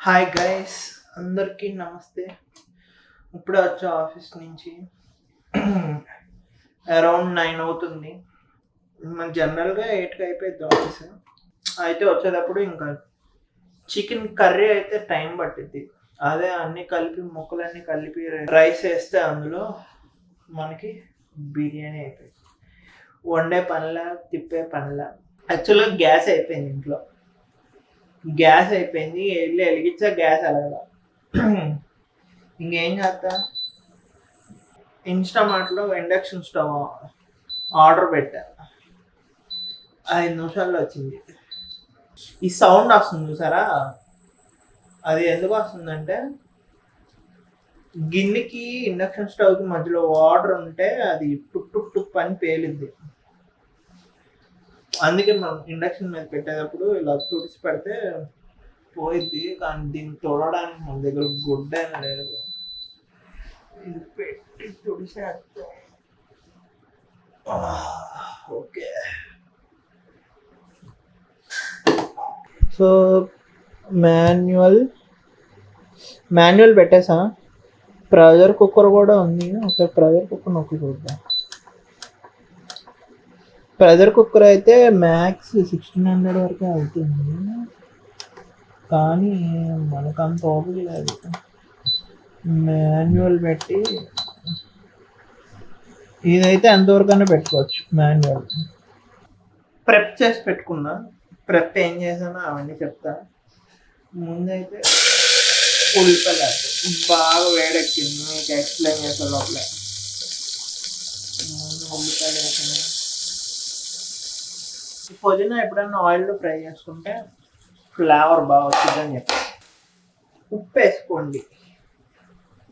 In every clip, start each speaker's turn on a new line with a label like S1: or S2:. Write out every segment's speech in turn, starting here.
S1: Hi guys, అందరికీ నమస్తే. ఇప్పుడే వచ్చా ఆఫీస్ నుంచి. అరౌండ్ 9 అవుతుంది. మన జనరల్గా 8కి అయిపోయింది ఆఫీస్. అయితే వచ్చేటప్పుడు ఇంకా చికెన్ కర్రీ అయితే టైం పట్టిద్ది. అదే అన్నీ కలిపి ముక్కలన్నీ కలిపి రైస్ వేస్తే అందులో మనకి బిర్యానీ అయిపోయింది. వండే పనిలా తిప్పే పనిలా. యాక్చువల్గా గ్యాస్ అయిపోయింది ఇంట్లో. గ్యాస్ అయిపోయింది, వెళ్ళి వెలిగించా గ్యాస్ అలాగా. ఇంకేం చేస్తా, ఇన్స్టామార్ట్లో ఇండక్షన్ స్టవ్ ఆర్డర్ పెట్టా. 5 నిమిషాల్లో వచ్చింది. ఈ సౌండ్ వస్తుంది చూసారా, అది ఎందుకు వస్తుందంటే గిన్నెకి ఇండక్షన్ స్టవ్కి మధ్యలో వాటర్ ఉంటే అది టుక్ టుక్ టుక్ అని పేలింది. అందుకే మనం ఇండక్షన్ మీద పెట్టేటప్పుడు ఇలా తుడిచి పెడితే పోయిద్ది. కానీ దీన్ని తొడడానికి మన దగ్గర గుడ్డ లేదు. ఇది పెట్టి తుడిచేస్తాం. ఓకే, సో మాన్యువల్ పెట్టేసా. ప్రెషర్ కుక్కర్ కూడా ఉంది. ఒకసారి ప్రెషర్ కుక్కర్ నొక్కి చూద్దాం. ప్రెషర్ కుక్కర్ అయితే మ్యాక్స్ 1600 వరకు అవుతుంది, కానీ మనకంత ఓపిక లేదు. మాన్యువల్ పెట్టి ఇదైతే ఎంతవరకైనా పెట్టుకోవచ్చు. మాన్యువల్ ప్రెప్ చేసి పెట్టుకున్నా. ప్రెప్ ఏం చేసానో అవన్నీ చెప్తా. ముందైతే ఉల్లిపాయలు బాగా వేడెక్కింది, మీకు ఎక్స్ప్లెయిన్ చేసే లోపల. ముందు ఉల్లిపాయలు వేసాను. పుదీనా ఎప్పుడైనా ఆయిల్లో ఫ్రై చేసుకుంటే ఫ్లేవర్ బాగా వచ్చిందని చెప్పి. ఉప్పు వేసుకోండి.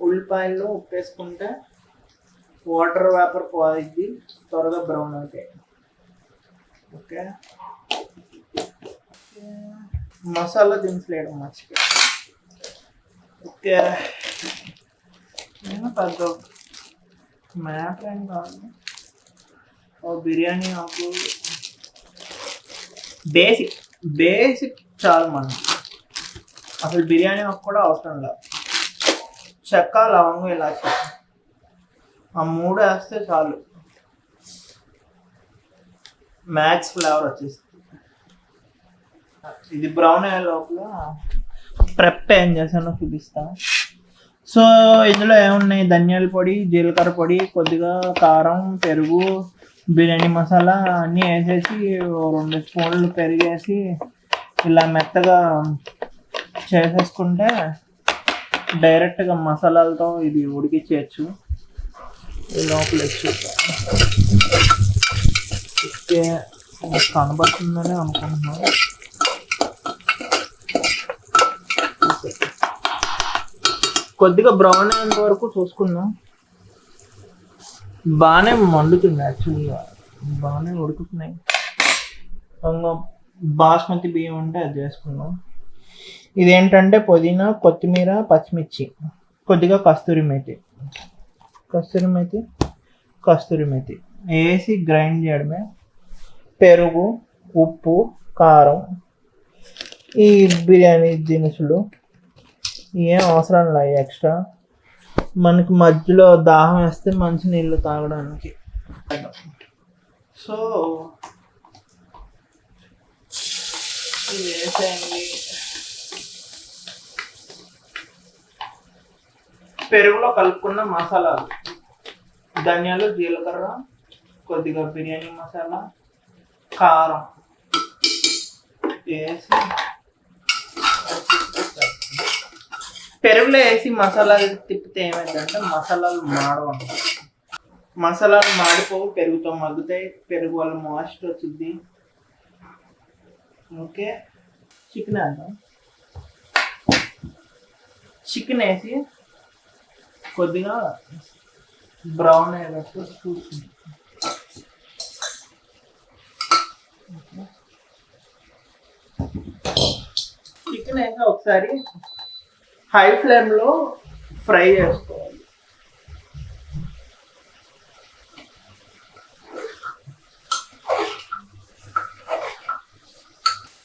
S1: ఉల్లిపాయల్లో ఉప్పు వేసుకుంటే వాటర్ వేపర్ పోయిద్ది, త్వరగా బ్రౌన్ అవుతాయి. ఓకే, మసాలా దినుసులు వేయడం మర్చిపోయి. ఓకే, నేను పెద్ద మ్యాటర్ ఏం కాదు. బిర్యానీ ఆకు బేసిక్ చాలు మనకి. అసలు బిర్యానీ ఆకు కూడా అవసరం లేదు. చెక్క, లవంగం, ఇలాచి ఆ 3 వేస్తే చాలు, మ్యాక్స్ ఫ్లేవర్ వచ్చేస్తుంది. ఇది బ్రౌన్ అయ్యే లోపల ప్రెప్ ఏం చేశానో చూపిస్తా. సో ఇందులో ఏమున్నాయి, ధనియాల పొడి, జీలకర్ర పొడి, కొద్దిగా కారం, పెరుగు, బిర్యానీ మసాలా అన్నీ వేసేసి 2 స్పూన్లు పెరిగేసి ఇలా మెత్తగా చేసేసుకుంటే డైరెక్ట్గా మసాలాలతో ఇది ఉడికించేయచ్చు. ఈ లోపల ఓకే, కనబడుతుందని అనుకుంటున్నాను. కొద్దిగా బ్రౌన్ అయ్యేంత వరకు చూసుకుందాం. బాగానే మండుతుంది, యాక్చువల్గా బాగానే ఉడుకుతున్నాయి. బాస్మతి బియ్యం ఉంటే అది చేసుకుందాం. ఇదేంటంటే పుదీనా, కొత్తిమీర, పచ్చిమిర్చి, కొద్దిగా కస్తూరి మేతి వేసి గ్రైండ్ చేయడమే. పెరుగు, ఉప్పు, కారం, ఈ బిర్యానీ దినుసులు ఏం అవసరం లేదు ఎక్స్ట్రా. మనకి మధ్యలో దాహం వేస్తే మంచి నీళ్ళు తాగడానికి. సో ఇది వేసేయండి. పెరుగులో కలుపుకున్న మసాలాలు, ధనియాలు, జీలకర్ర, కొద్దిగా బిర్యానీ మసాలా, కారం వేసి పెరుగులో వేసి మసాలాలు తిప్పితే ఏమైందంటే మసాలాలు మాడవంటారు. మసాలాలు మాడిపోవు, పెరుగుతో మగ్గుతాయి. పెరుగు వల్ల మాయిస్ట్ వచ్చింది. ఓకే, చికెన్ వేద్దాం. చికెన్ వేసి కొద్దిగా బ్రౌన్ అయ్యేటట్టు చూస్తుంది. చికెన్ వేసి ఒకసారి హై ఫ్లేమ్లో ఫ్రై చేసుకోవాలి.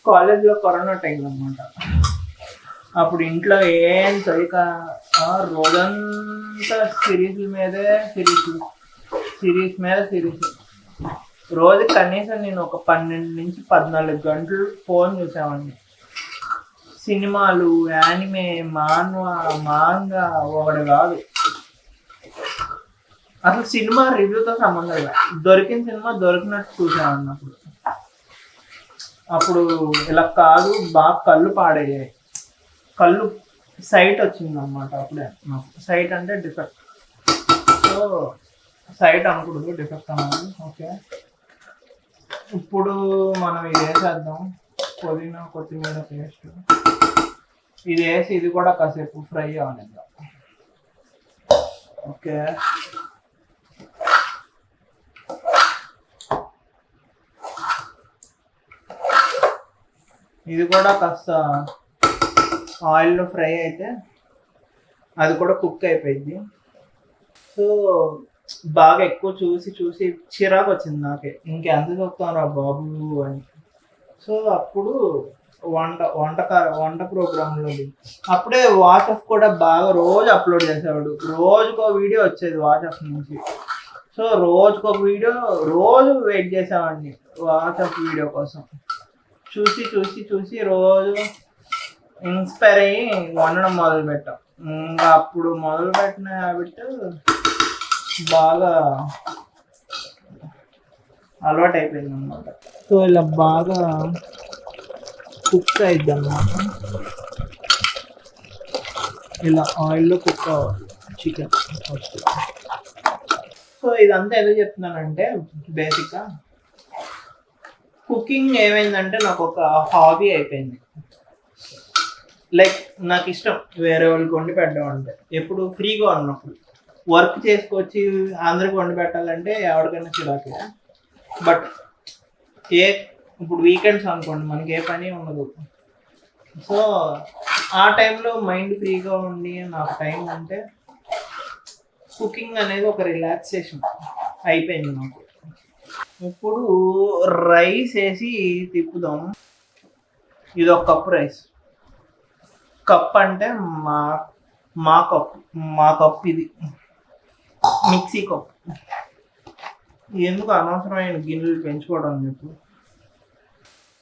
S1: కాలేజ్లో కరోనా టైం అన్నమాట. అప్పుడు ఇంట్లో ఏం తొలిక రోజంతా సిరీస్ మీద సిరీస్. రోజు కనీసం నేను ఒక 12 నుంచి 14 గంటలు ఫోన్ చూసామండి. సినిమాలు, యానిమే, మాంగా ఒకటి కాదు. అసలు సినిమా రివ్యూతో సంబంధం లేదు, దొరికిన సినిమా దొరికినట్టు చూసామన్నప్పుడు. అప్పుడు ఇలా కాదు, బాగా కళ్ళు పాడయ్యాయి. కళ్ళు సైట్ వచ్చింది అన్నమాట. అప్పుడే నాకు సైట్ అంటే డిఫెక్ట్. సో సైట్ అనకూడదు, డిఫెక్ట్ అన్నది. ఓకే, ఇప్పుడు మనం ఇది వేసేద్దాం, పుదీనా కొత్తిమీర పేస్ట్. ఇది వేసి ఇది కూడా కాసేపు ఫ్రై అవనిద్దాం. ఓకే, ఇది కూడా కాస్త ఆయిల్లో ఫ్రై అయితే అది కూడా కుక్ అయిపోయింది. సో బాగా ఎక్కువ చూసి చిరాకు వచ్చింది నాకే, ఇంకెంత చూస్తాను రా బాబు అని. సో అప్పుడు వంట ప్రోగ్రాంలో అప్పుడే వాట్సాప్ కూడా బాగా రోజు అప్లోడ్ చేసేవాడు. రోజుకో వీడియో వచ్చేది వాట్సాప్ నుంచి. సో రోజుకో వీడియో, రోజు వెయిట్ చేసేవాడిని వాట్సాప్ వీడియో కోసం. చూసి రోజు ఇన్స్పైర్ అయ్యి వండడం మొదలుపెట్టాం. ఇంకా అప్పుడు మొదలుపెట్టిన హ్యాబిట్ బాగా అలవాటు అయిపోయింది అన్నమాట. సో ఇలా బాగా కుక్ అయిద్ది అన్నమాట. ఇలా ఆయిల్లో కుక్ అవ్వాలి చికెన్ ఫస్ట్. సో ఇదంతా ఎందుకు చెప్తున్నానంటే, బేసిక్గా కుకింగ్ ఏమైందంటే నాకు ఒక హాబీ అయిపోయింది. లైక్ నాకు ఇష్టం వేరే వాళ్ళకి వండి పెట్టడం అంటే. ఎప్పుడు ఫ్రీగా ఉన్నప్పుడు వర్క్ చేసుకొచ్చి అందరికి వండి పెట్టాలంటే ఎవరికైనా చిరాకే. బట్ ఇప్పుడు వీకెండ్స్ అనుకోండి, మనకి ఏ పని ఉండదు. సో ఆ టైంలో మైండ్ ఫ్రీగా ఉండి నాకు టైం ఉంటే కుకింగ్ అనేది ఒక రిలాక్సేషన్ అయిపోయింది నాకు. ఇప్పుడు రైస్ వేసి తిప్పుదాం. ఇది ఒక కప్పు రైస్. కప్ అంటే మా కప్ ఇది మిక్సీ కప్. ఎందుకు అనవసరమైన గిన్నెలు పెంచుకోవడం చెప్పు,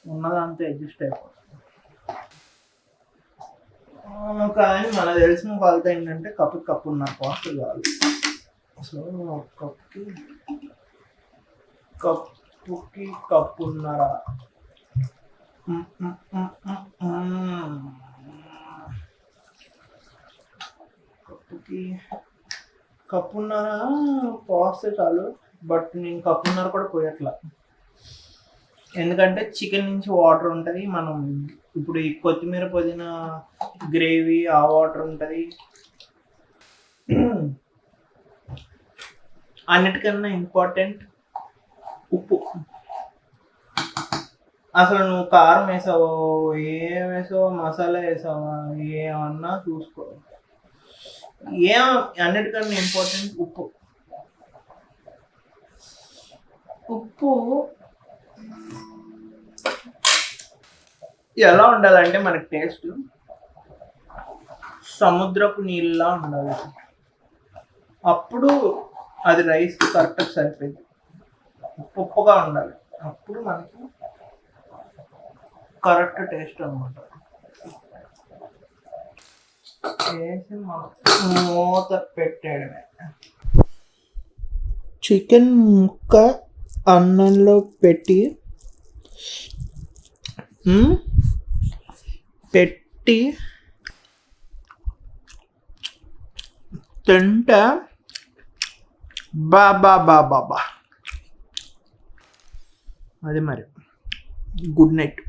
S1: ఉన్నదంతా అడ్జస్ట్ అయిపోతుంది. కానీ మనకు తెలిసిన కొలత ఏంటంటే కప్పున్నర కాస్ట్ కాదు. సో కప్పున్నర కప్పున్నర పోస్తే చాలు. బట్ నేను కప్పున్నర కూడా పోయట్లా, ఎందుకంటే చికెన్ నుంచి వాటర్ ఉంటుంది. మనం ఇప్పుడు ఈ కొత్తిమీర పుదీనా గ్రేవీ ఆ వాటర్ ఉంటుంది. అన్నిటికన్నా ఇంపార్టెంట్ ఉప్పు. అసలు నువ్వు కారం వేసావో ఏం వేసావో, మసాలా వేసావా, ఏమన్నా చూసుకో. అన్నిటికన్నా ఇంపార్టెంట్ ఉప్పు. ఉప్పు ఎలా ఉండాలంటే మనకి టేస్ట్ సముద్రపు నీళ్ళలా ఉండాలి. అప్పుడు అది రైస్కి కరెక్ట్గా సరిపోయింది. ఉప్పుగా ఉండాలి, అప్పుడు మనకి కరెక్ట్ టేస్ట్ అనమాట. వేసి మూత పెట్టేయడమే. చికెన్ ముక్క అన్నంలో పెట్టి తింటే బాబా అది మరి. Good night.